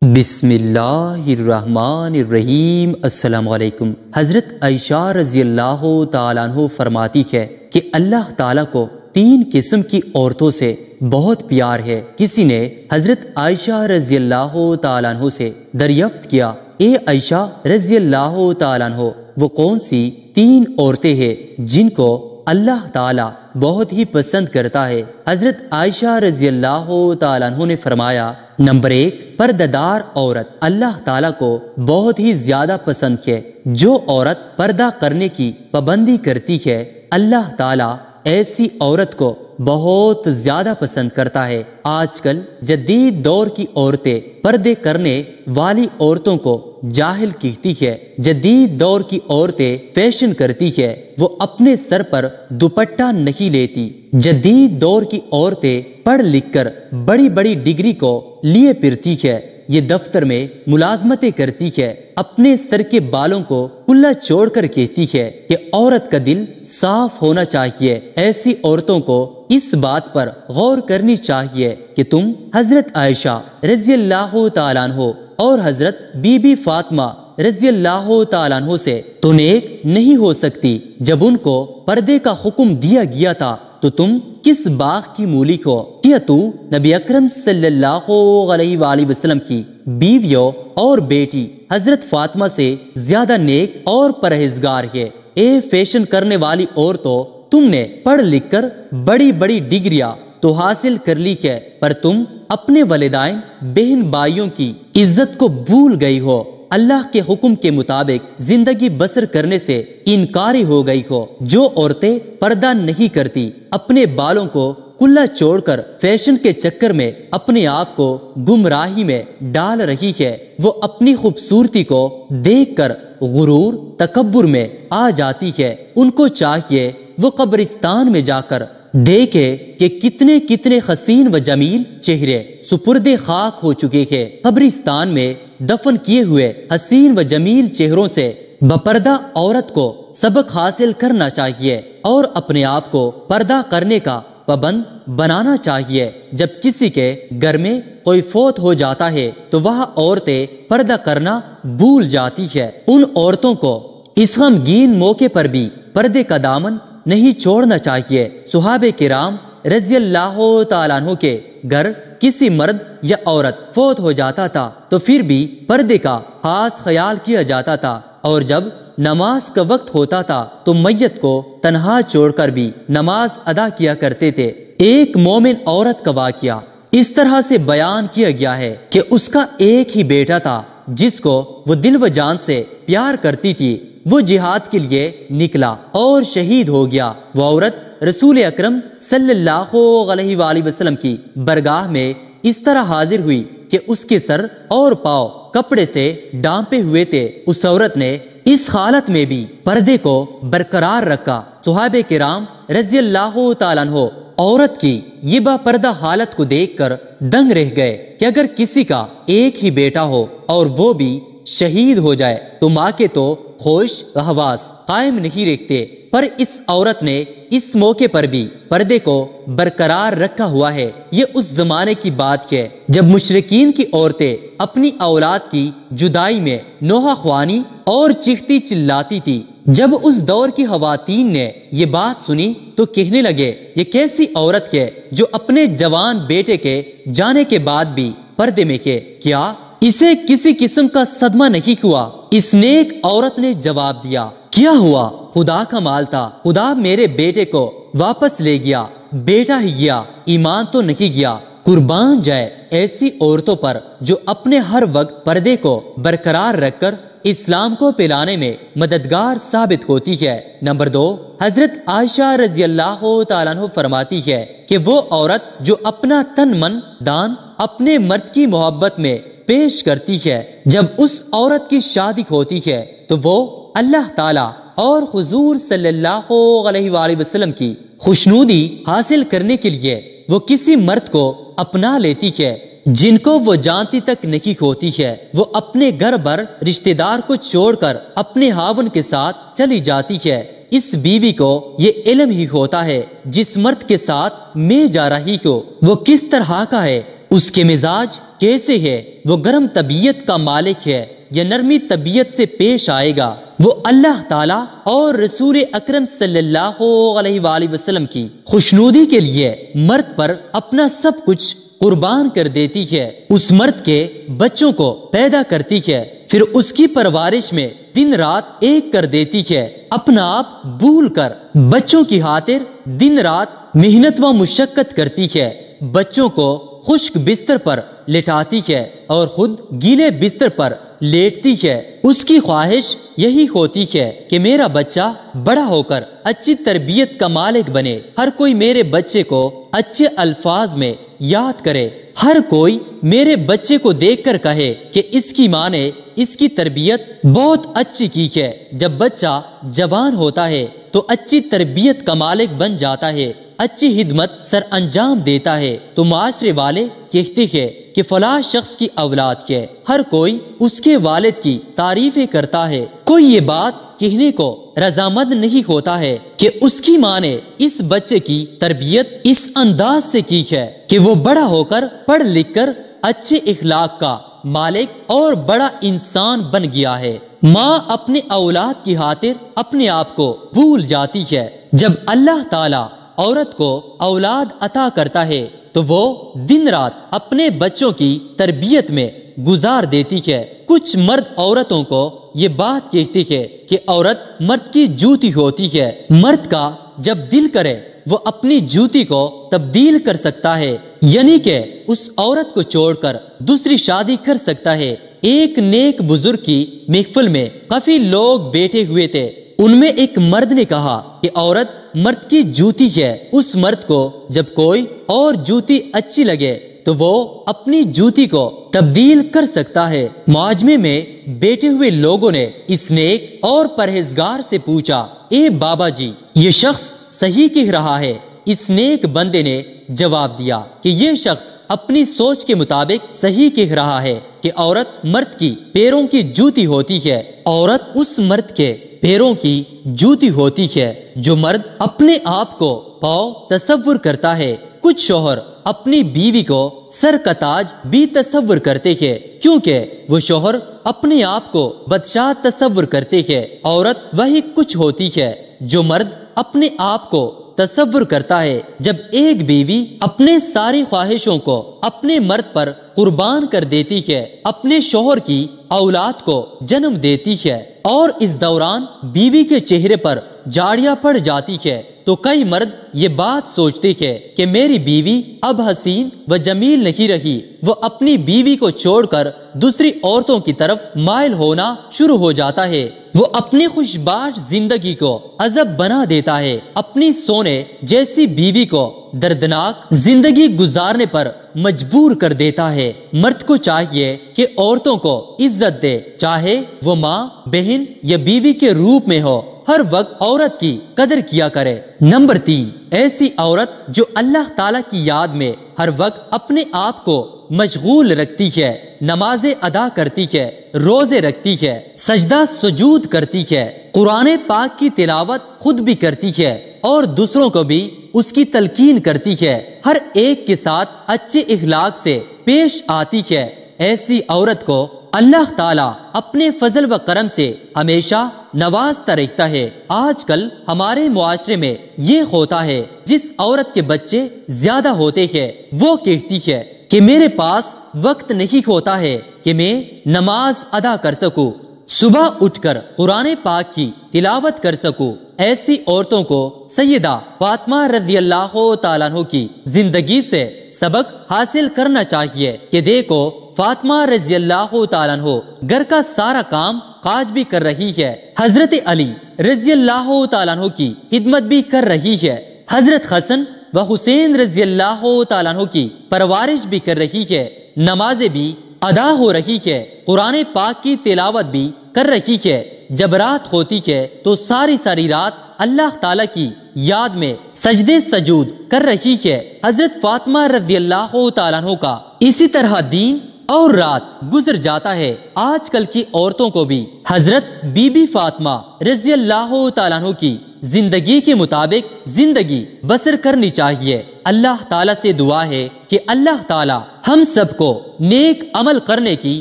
بسم اللہ الرحمن الرحیم۔ السلام علیکم۔ حضرت عائشہ رضی اللہ تعالیٰ عنہ فرماتی ہے کہ اللہ تعالیٰ کو 3 قسم کی عورتوں سے بہت پیار ہے۔ کسی نے حضرت عائشہ رضی اللہ تعالیٰ عنہ سے دریافت کیا، اے عائشہ رضی اللہ تعالیٰ عنہ، وہ کون سی 3 عورتیں ہیں جن کو اللہ تعالیٰ بہت ہی پسند کرتا ہے؟ حضرت عائشہ رضی اللہ تعالیٰ عنہ نے فرمایا، نمبر 1، پردہ دار عورت اللہ تعالیٰ کو بہت ہی زیادہ پسند ہے۔ جو عورت پردہ کرنے کی پابندی کرتی ہے، اللہ تعالیٰ ایسی عورت کو بہت زیادہ پسند کرتا ہے۔ آج کل جدید دور کی عورتیں پردے کرنے والی عورتوں کو جاہل کہتی ہے۔ جدید دور کی عورتیں فیشن کرتی ہے، وہ اپنے سر پر دوپٹہ نہیں لیتی۔ جدید دور کی عورتیں پڑھ لکھ کر بڑی بڑی ڈگری کو لیے پھرتی ہے، یہ دفتر میں ملازمتیں کرتی ہے، اپنے سر کے بالوں کو کھلا چھوڑ کر کہتی ہے کہ عورت کا دل صاف ہونا چاہیے۔ ایسی عورتوں کو اس بات پر غور کرنی چاہیے کہ تم حضرت عائشہ رضی اللہ تعالیٰ عنہ اور حضرت بی بی فاطمہ رضی اللہ تعالیٰ عنہ سے تو نیک نہیں ہو سکتی۔ جب ان کو پردے کا حکم دیا گیا تھا تو تم کس باغ کی مولی ہو؟ کیا تو نبی اکرم صلی اللہ علیہ وآلہ وسلم کی بیویوں اور بیٹی حضرت فاطمہ سے زیادہ نیک اور پرہیزگار ہے؟ اے فیشن کرنے والی عورتوں، تم نے پڑھ لکھ کر بڑی بڑی ڈگریاں تو حاصل کر لی ہے، پر تم اپنے والدین بہن بھائیوں کی عزت کو بھول گئی ہو، اللہ کے حکم کے مطابق زندگی بسر کرنے سے انکاری ہو گئی ہو۔ جو عورتیں پردہ نہیں کرتی، اپنے بالوں کو کھلا چھوڑ کر فیشن کے چکر میں اپنے آپ کو گمراہی میں ڈال رہی ہے، وہ اپنی خوبصورتی کو دیکھ کر غرور تکبر میں آ جاتی ہے۔ ان کو چاہیے وہ قبرستان میں جا کر دیکھے کہ کتنے کتنے حسین و جمیل چہرے سپرد خاک ہو چکے ہیں۔ قبرستان میں دفن کیے ہوئے حسین و جمیل چہروں سے بپردہ عورت کو سبق حاصل کرنا چاہیے اور اپنے آپ کو پردہ کرنے کا پابند بنانا چاہیے۔ جب کسی کے گھر میں کوئی فوت ہو جاتا ہے تو وہ عورتیں پردہ کرنا بھول جاتی ہے۔ ان عورتوں کو اس غمگین موقع پر بھی پردے کا دامن نہیں چھوڑنا چاہیے۔ صحابہ کرام رضی اللہ تعالیٰ عنہ کے گھر کسی مرد یا عورت فوت ہو جاتا تھا تو پھر بھی پردے کا خاص خیال کیا جاتا تھا، اور جب نماز کا وقت ہوتا تھا تو میت کو تنہا چھوڑ کر بھی نماز ادا کیا کرتے تھے۔ ایک مومن عورت کا واقعہ اس طرح سے بیان کیا گیا ہے کہ اس کا ایک ہی بیٹا تھا جس کو وہ دل و جان سے پیار کرتی تھی۔ وہ جہاد کے لیے نکلا اور شہید ہو گیا۔ وہ عورت رسول اکرم صلی اللہ علیہ وآلہ وسلم کی برگاہ میں اس طرح حاضر ہوئی کہ اس کے سر اور پاؤں کپڑے سے ڈانپے ہوئے تھے۔ اس عورت نے اس حالت میں بھی پردے کو برقرار رکھا۔ صحابہ کرام رضی اللہ تعالیٰ عنہ عورت کی یہ با پردہ حالت کو دیکھ کر دنگ رہ گئے کہ اگر کسی کا ایک ہی بیٹا ہو اور وہ بھی شہید ہو جائے تو ماں کے تو ہوش و حواس قائم نہیں رکھتے، پر اس عورت نے اس موقع پر بھی پردے کو برقرار رکھا ہوا ہے۔ یہ اس زمانے کی بات ہے جب مشرکین کی عورتیں اپنی اولاد کی جدائی میں نوحہ خوانی اور چیختی چلاتی تھی۔ جب اس دور کی خواتین نے یہ بات سنی تو کہنے لگے، یہ کیسی عورت ہے جو اپنے جوان بیٹے کے جانے کے بعد بھی پردے میں ہے؟ کیا اسے کسی قسم کا صدمہ نہیں ہوا؟ اس نیک عورت نے جواب دیا، کیا ہوا؟ خدا کا مال تھا، خدا میرے بیٹے کو واپس لے گیا، بیٹا ہی گیا، ایمان تو نہیں گیا۔ قربان جائے ایسی عورتوں پر جو اپنے ہر وقت پردے کو برقرار رکھ کر اسلام کو پھیلانے میں مددگار ثابت ہوتی ہے۔ نمبر 2، حضرت عائشہ رضی اللہ تعالیٰ عنہ فرماتی ہے کہ وہ عورت جو اپنا تن من دان اپنے مرد کی محبت میں پیش کرتی ہے، جب اس عورت کی شادی ہوتی ہے تو وہ اللہ تعالیٰ اور حضور صلی اللہ علیہ وآلہ وسلم کی خوشنودی حاصل کرنے کے لیے وہ کسی مرد کو اپنا لیتی ہے جن کو وہ جانتی تک نہیں ہوتی ہے۔ وہ اپنے گھر بھر رشتہ دار کو چھوڑ کر اپنے خاوند کے ساتھ چلی جاتی ہے۔ اس بیوی کو یہ علم ہی ہوتا ہے جس مرد کے ساتھ میں جا رہی ہو وہ کس طرح کا ہے، اس کے مزاج کیسے ہے، وہ گرم طبیعت کا مالک ہے یا نرمی طبیعت سے پیش آئے گا؟ وہ اللہ تعالیٰ اور رسول اکرم صلی اللہ علیہ وآلہ وسلم کی خوشنودی کے لیے مرد پر اپنا سب کچھ قربان کر دیتی ہے۔ اس مرد کے بچوں کو پیدا کرتی ہے، پھر اس کی پرورش میں دن رات ایک کر دیتی ہے، اپنا آپ بھول کر بچوں کی خاطر دن رات محنت و مشقت کرتی ہے، بچوں کو خشک بستر پر لٹاتی ہے اور خود گیلے بستر پر لیٹتی ہے۔ اس کی خواہش یہی ہوتی ہے کہ میرا بچہ بڑا ہو کر اچھی تربیت کا مالک بنے، ہر کوئی میرے بچے کو اچھے الفاظ میں یاد کرے، ہر کوئی میرے بچے کو دیکھ کر کہے کہ اس کی ماں نے اس کی تربیت بہت اچھی کی ہے۔ جب بچہ جوان ہوتا ہے تو اچھی تربیت کا مالک بن جاتا ہے، اچھی خدمت سر انجام دیتا ہے، تو معاشرے والے کہتے ہیں کہ فلاں شخص کی اولاد ہے، ہر کوئی اس کے والد کی تعریفیں کرتا ہے، کوئی یہ بات کہنے کو رضامند نہیں ہوتا ہے کہ اس کی ماں نے اس بچے کی تربیت اس انداز سے کی ہے کہ وہ بڑا ہو کر پڑھ لکھ کر اچھے اخلاق کا مالک اور بڑا انسان بن گیا ہے۔ ماں اپنے اولاد کی خاطر اپنے آپ کو بھول جاتی ہے۔ جب اللہ تعالیٰ عورت کو اولاد عطا کرتا ہے تو وہ دن رات اپنے بچوں کی تربیت میں گزار دیتی ہے۔ کچھ مرد عورتوں کو یہ بات کہتی ہے کہ عورت مرد کی جوتی ہوتی ہے، مرد کا جب دل کرے وہ اپنی جوتی کو تبدیل کر سکتا ہے، یعنی کہ اس عورت کو چھوڑ کر دوسری شادی کر سکتا ہے۔ ایک نیک بزرگ کی محفل میں کافی لوگ بیٹھے ہوئے تھے، ان میں ایک مرد نے کہا کہ عورت مرد کی جوتی ہے، اس مرد کو جب کوئی اور جوتی اچھی لگے تو وہ اپنی جوتی کو تبدیل کر سکتا ہے۔ معجمے میں بیٹھے ہوئے لوگوں نے اس نیک اور پرہیزگار سے پوچھا، اے بابا جی، یہ شخص صحیح کہہ رہا ہے؟ اس نیک بندے نے جواب دیا کہ یہ شخص اپنی سوچ کے مطابق صحیح کہہ رہا ہے کہ عورت مرد کی پیروں کی جوتی ہوتی ہے، عورت اس مرد کے پیروں کی جوتی ہوتی ہے جو مرد اپنے آپ کو پاؤں تصور کرتا ہے۔ کچھ شوہر اپنی بیوی کو سر کا تاج بھی تصور کرتے ہیں کیونکہ وہ شوہر اپنے آپ کو بادشاہ تصور کرتے ہیں۔ عورت وہی کچھ ہوتی ہے جو مرد اپنے آپ کو تصور کرتا ہے۔ جب ایک بیوی اپنے ساری خواہشوں کو اپنے مرد پر قربان کر دیتی ہے، اپنے شوہر کی اولاد کو جنم دیتی ہے اور اس دوران بیوی کے چہرے پر جاڑیاں پڑ جاتی ہے تو کئی مرد یہ بات سوچتے ہیں کہ میری بیوی اب حسین و جمیل نہیں رہی، وہ اپنی بیوی کو چھوڑ کر دوسری عورتوں کی طرف مائل ہونا شروع ہو جاتا ہے، وہ اپنی خوش باش زندگی کو عذاب بنا دیتا ہے، اپنی سونے جیسی بیوی کو دردناک زندگی گزارنے پر مجبور کر دیتا ہے۔ مرد کو چاہیے کہ عورتوں کو عزت دے، چاہے وہ ماں، بہن یا بیوی کے روپ میں ہو، ہر وقت عورت کی قدر کیا کرے۔ نمبر 3، ایسی عورت جو اللہ تعالیٰ کی یاد میں ہر وقت اپنے آپ کو مشغول رکھتی ہے، نمازیں ادا کرتی ہے، روزے رکھتی ہے، سجدہ سجود کرتی ہے، قرآن پاک کی تلاوت خود بھی کرتی ہے اور دوسروں کو بھی اس کی تلقین کرتی ہے، ہر ایک کے ساتھ اچھے اخلاق سے پیش آتی ہے، ایسی عورت کو اللہ تعالیٰ اپنے فضل و کرم سے ہمیشہ نوازتا رہتا ہے۔ آج کل ہمارے معاشرے میں یہ ہوتا ہے، جس عورت کے بچے زیادہ ہوتے ہیں وہ کہتی ہے کہ میرے پاس وقت نہیں ہوتا ہے کہ میں نماز ادا کر سکوں، صبح اٹھ کر قرآن پاک کی تلاوت کر سکوں۔ ایسی عورتوں کو سیدہ فاطمہ رضی اللہ تعالیٰ عنہ کی زندگی سے سبق حاصل کرنا چاہیے کہ دیکھو فاطمہ رضی اللہ تعالیٰ عنہ گھر کا سارا کام کاج بھی کر رہی ہے، حضرت علی رضی اللہ تعالیٰ عنہ کی خدمت بھی کر رہی ہے، حضرت حسن و حسین رضی اللہ تعالیٰ عنہ کی پرورش بھی کر رہی ہے، نمازیں بھی ادا ہو رہی ہے، قرآن پاک کی تلاوت بھی کر رہی ہے، جب رات ہوتی ہے تو ساری رات اللہ تعالیٰ کی یاد میں سجدے سجود کر رہی ہے۔ حضرت فاطمہ رضی اللہ تعالیٰ عنہ کا اسی طرح دین اور رات گزر جاتا ہے۔ آج کل کی عورتوں کو بھی حضرت بی بی فاطمہ رضی اللہ تعالیٰ عنہ کی زندگی کے مطابق زندگی بسر کرنی چاہیے۔ اللہ تعالیٰ سے دعا ہے کہ اللہ تعالیٰ ہم سب کو نیک عمل کرنے کی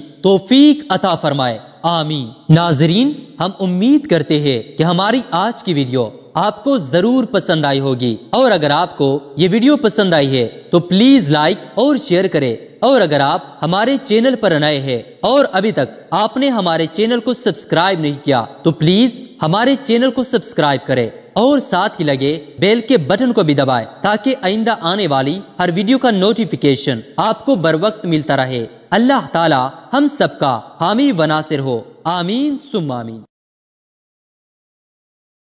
توفیق عطا فرمائے، آمین۔ ناظرین، ہم امید کرتے ہیں کہ ہماری آج کی ویڈیو آپ کو ضرور پسند آئی ہوگی، اور اگر آپ کو یہ ویڈیو پسند آئی ہے تو پلیز لائک اور شیئر کریں، اور اگر آپ ہمارے چینل پر نئے ہیں اور ابھی تک آپ نے ہمارے چینل کو سبسکرائب نہیں کیا تو پلیز ہمارے چینل کو سبسکرائب کریں اور ساتھ ہی لگے بیل کے بٹن کو بھی دبائیں تاکہ آئندہ آنے والی ہر ویڈیو کا نوٹیفیکیشن آپ کو بر وقت ملتا رہے۔ اللہ تعالی ہم سب کا حامی و ناصر ہو، آمین ثم آمین۔